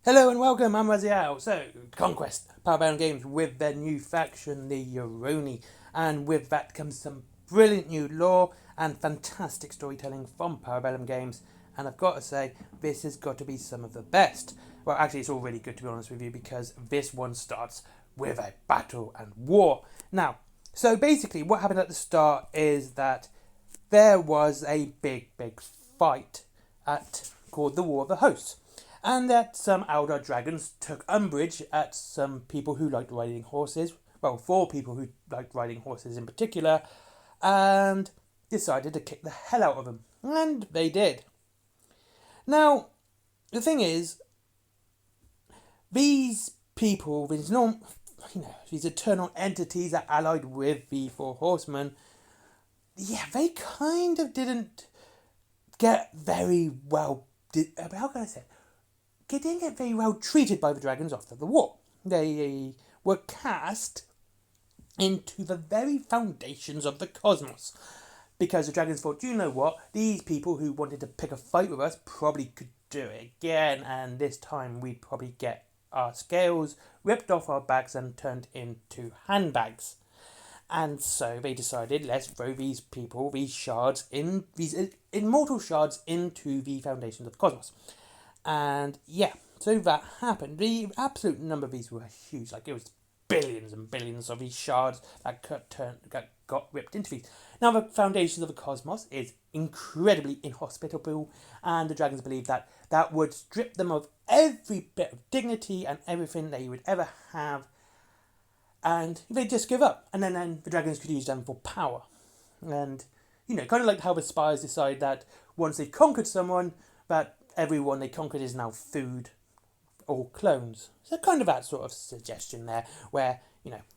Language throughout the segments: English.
Hello and welcome, I'm Raziel. So, Conquest, Powerbound Games with their new faction, the Yoroni. And with that comes some brilliant new lore and fantastic storytelling from Parabellum Games. And I've got to say, this has got to be some of the best. Well, actually, it's all really good to be honest with you because this one starts with a battle and war. Now, so basically, what happened at the start is that there was a big fight called the War of the Hosts, and that some Eldar dragons took umbrage at some people who liked riding horses. Well, four people who liked riding horses in particular, and decided to kick the hell out of them, and they did. Now, the thing is, these people, these eternal entities that allied with the four horsemen, yeah, they kind of didn't get very well. How can I say? They didn't get very well treated by the dragons after the war. They were cast into the very foundations of the cosmos. Because the dragons thought, you know what? These people who wanted to pick a fight with us probably could do it again, and this time we'd probably get our scales ripped off our backs and turned into handbags. And so they decided, let's throw these people, these immortal shards into the foundations of the cosmos. And yeah, so that happened. The absolute number of these were huge. Like it was billions and billions of these shards that got ripped into these. Now the foundations of the cosmos is incredibly inhospitable, and the dragons believe that that would strip them of every bit of dignity and everything they would ever have, and they'd just give up. And then the dragons could use them for power. And, kind of like how the spies decide that once they've conquered someone, that everyone they conquered is now food or clones. So kind of that sort of suggestion there, where,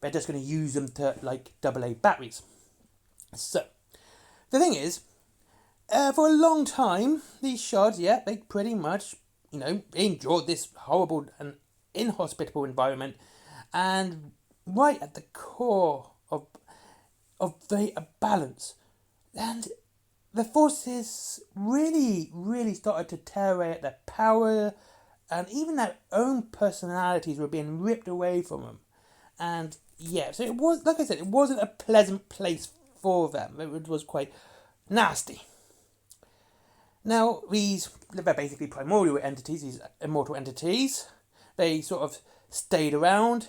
they're just going to use them to, like, AA batteries. So, the thing is, for a long time, these shards, yeah, they pretty much, endured this horrible and inhospitable environment, and right at the core of the balance. And the forces really started to tear away at their power, and even their own personalities were being ripped away from them. And yeah, so it was, like I said, it wasn't a pleasant place for them. It was quite nasty. Now, they're basically primordial entities, these immortal entities. They sort of stayed around,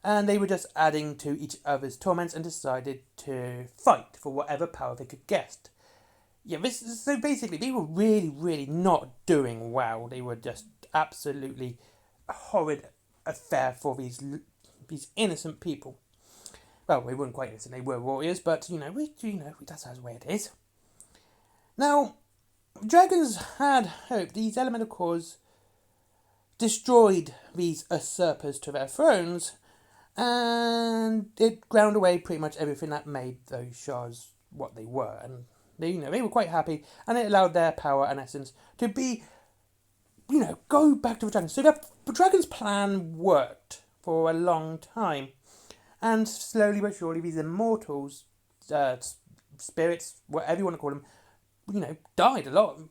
and they were just adding to each other's torments and decided to fight for whatever power they could get. Yeah, so basically they were really not doing well. They were just absolutely a horrid affair for these innocent people. Well, they weren't quite innocent, they were warriors, but that's the way it is. Now, dragons had hoped these elemental cores destroyed these usurpers to their thrones, and it ground away pretty much everything that made those shards what they were, and they were quite happy, and it allowed their power and essence to be, go back to the dragons. So the dragon's plan worked for a long time, and slowly but surely these immortals, spirits, whatever you want to call them, died. A lot of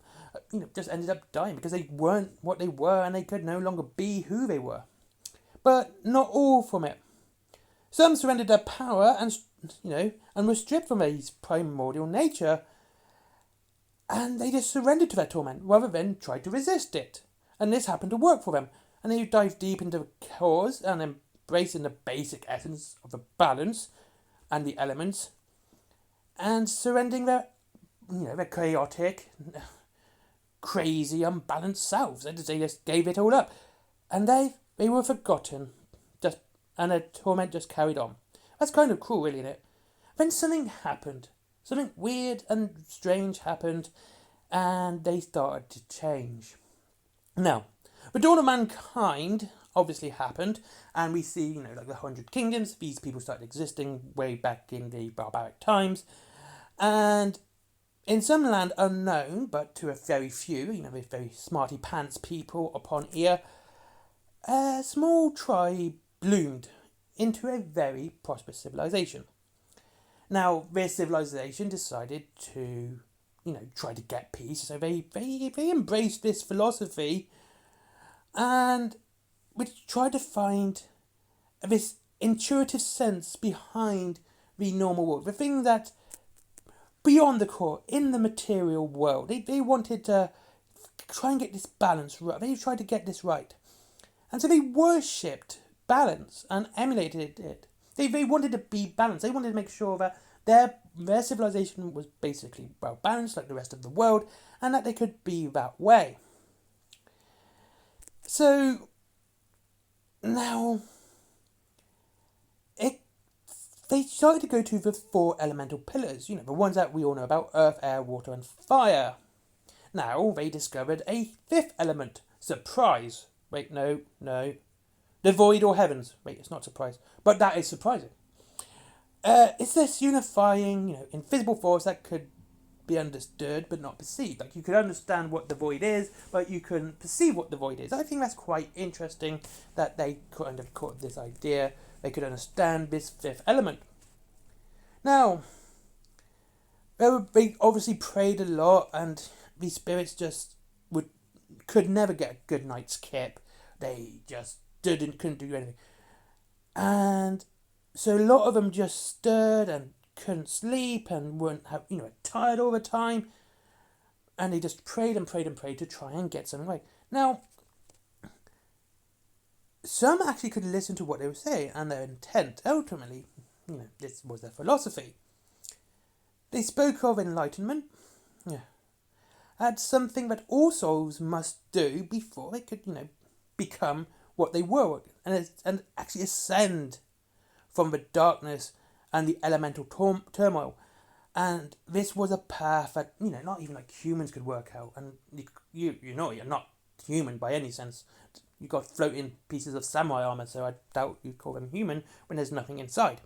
them, just ended up dying because they weren't what they were, and they could no longer be who they were. But not all from it. Some surrendered their power and were stripped from their primordial nature, and they just surrendered to their torment rather than tried to resist it. And this happened to work for them. And they dived deep into the cause and embracing the basic essence of the balance and the elements, and surrendering their chaotic, crazy, unbalanced selves. They just gave it all up, and they were forgotten. And their torment just carried on. That's kind of cruel, really, isn't it? Then something happened. Something weird and strange happened, and they started to change. Now, the dawn of mankind obviously happened, and we see, like the 100 Kingdoms, these people started existing way back in the barbaric times, and in some land unknown, but to a very few, the very smarty pants people upon here, a small tribe bloomed into a very prosperous civilization. Now, this civilization decided to, try to get peace, so they embraced this philosophy and which tried to find this intuitive sense behind the normal world, the thing that beyond the core, in the material world. They wanted to try and get this balance right. They tried to get this right. And so they worshipped balance and emulated it. They wanted to be balanced. They wanted to make sure that their civilization was basically well balanced like the rest of the world, and that they could be that way. So now they started to go to the 4 elemental pillars, the ones that we all know about: earth, air, water, and fire. Now they discovered a 5th element. Surprise. Wait, no. The void or heavens. Wait, it's not surprise. But that is surprising. It's this unifying, invisible force that could be understood but not perceived. Like, you could understand what the void is, but you couldn't perceive what the void is. I think that's quite interesting that they kind of caught this idea. They could understand this 5th element. Now, they obviously prayed a lot, and these spirits just could never get a good night's kip. They just couldn't do anything. And so a lot of them just stirred and couldn't sleep and weren't tired all the time. And they just prayed and prayed and prayed to try and get something right. Now, some actually could listen to what they were saying and their intent. Ultimately, this was their philosophy. They spoke of enlightenment. Yeah. Had something that all souls must do before they could, become what they were, and actually ascend from the darkness and the elemental turmoil. And this was a path that, not even like humans could work out. And you're not human by any sense. You've got floating pieces of samurai armor, so I doubt you'd call them human when there's nothing inside.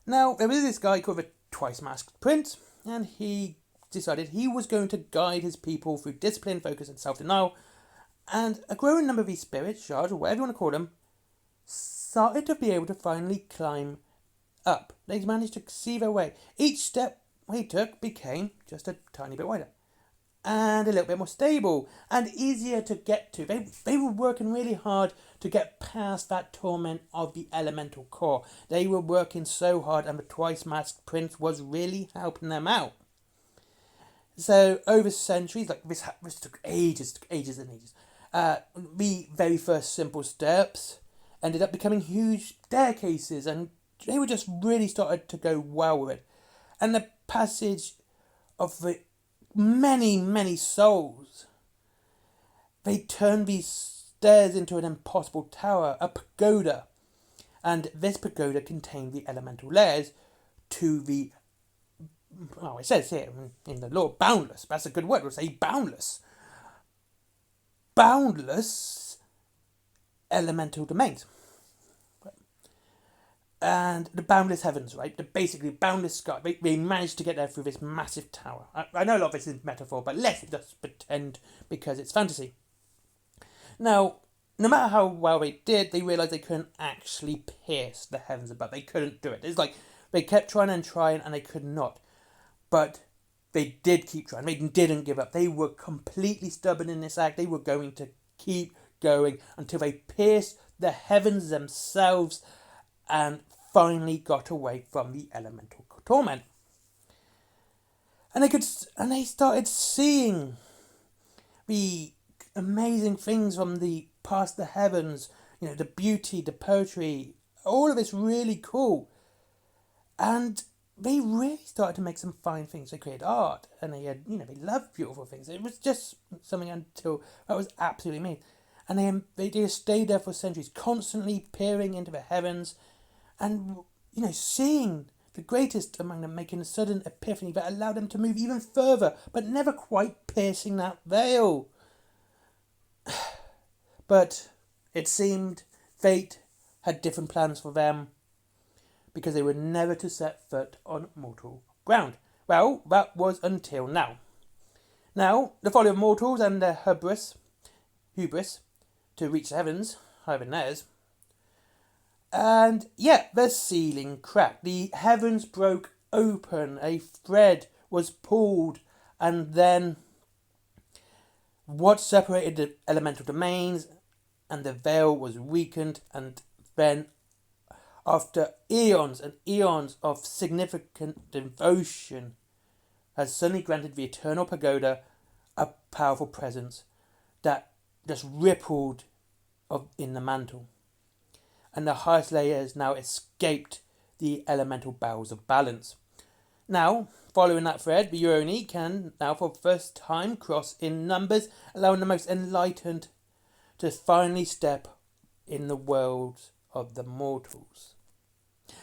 Now, there was this guy called the Twice-Masked Prince, and he decided he was going to guide his people through discipline, focus, and self-denial. And a growing number of these spirits, shards, or whatever you want to call them, started to be able to finally climb up. They managed to see their way. Each step he took became just a tiny bit wider and a little bit more stable and easier to get to. They were working really hard to get past that torment of the elemental core. They were working so hard, and the Twice-Masked Prince was really helping them out. So over centuries, like this took ages and ages. The very first simple steps ended up becoming huge staircases, and they were just really started to go well with it. And the passage of the many souls, they turned these stairs into an impossible tower, a pagoda. And this pagoda contained the elemental layers to the, well, it says here in the law, boundless. That's a good word. We'll say boundless. Boundless elemental domains. And the boundless heavens, right? The basically boundless sky. They managed to get there through this massive tower. I know a lot of this is metaphor, but let's just pretend because it's fantasy. Now, no matter how well they did, they realised they couldn't actually pierce the heavens above. They couldn't do it. It's like they kept trying and they could not. But they did keep trying. They didn't give up. They were completely stubborn in this act. They were going to keep going until they pierced the heavens themselves and finally got away from the elemental torment. And they started seeing the amazing things from the past the heavens, the beauty, the poetry, all of this really cool. And they really started to make some fine things. They created art, and they had, they loved beautiful things. It was just something until that was absolutely amazing. And they just stayed there for centuries, constantly peering into the heavens, and seeing the greatest among them making a sudden epiphany that allowed them to move even further, but never quite piercing that veil. But it seemed fate had different plans for them, because they were never to set foot on mortal ground. Well, that was until now. Now, the folly of mortals and their hubris to reach the heavens, higher than theirs. And the ceiling cracked. The heavens broke open. A thread was pulled, and then what separated the elemental domains, and the veil was weakened, and then after eons and eons of significant devotion has suddenly granted the eternal pagoda a powerful presence that just rippled in the mantle, and the highest layers now escaped the elemental bowels of balance. Now, following that thread, the Yoroni can now for the first time cross in numbers, allowing the most enlightened to finally step in the world of the mortals.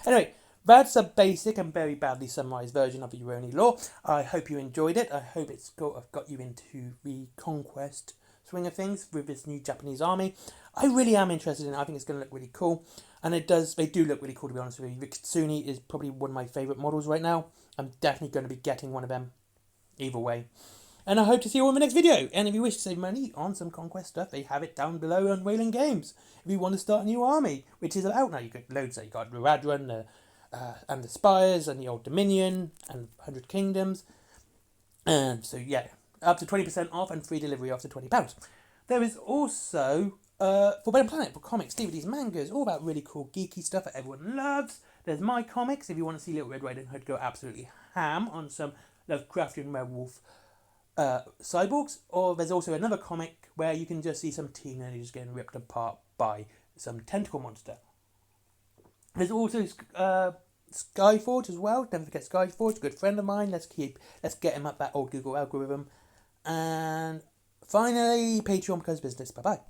Anyway, that's a basic and very badly summarised version of the Yoroni lore. I hope you enjoyed it. I hope it's got you into the conquest swing of things with this new Japanese army. I really am interested in it. I think it's going to look really cool. And they do look really cool, to be honest with you. The Kitsune is probably one of my favourite models right now. I'm definitely going to be getting one of them either way. And I hope to see you all in the next video. And if you wish to save money on some conquest stuff, they have it down below on Wayland Games. If you want to start a new army, which is out now, you got loads there. You got Radran, and the Spires, and the Old Dominion, and 100 Kingdoms. And so yeah, up to 20% off and free delivery after £20. There is also Forbidden Planet for comics, DVDs, mangas, all that really cool geeky stuff that everyone loves. There's my comics if you want to see Little Red Riding Hood go absolutely ham on some Lovecraftian werewolf cyborgs. Or there's also another comic where you can just see some teenagers getting ripped apart by some tentacle monster. There's also Skyforge as well. Don't forget Skyforge, a good friend of mine. Let's get him up that old Google algorithm. And finally, Patreon because business. Bye bye.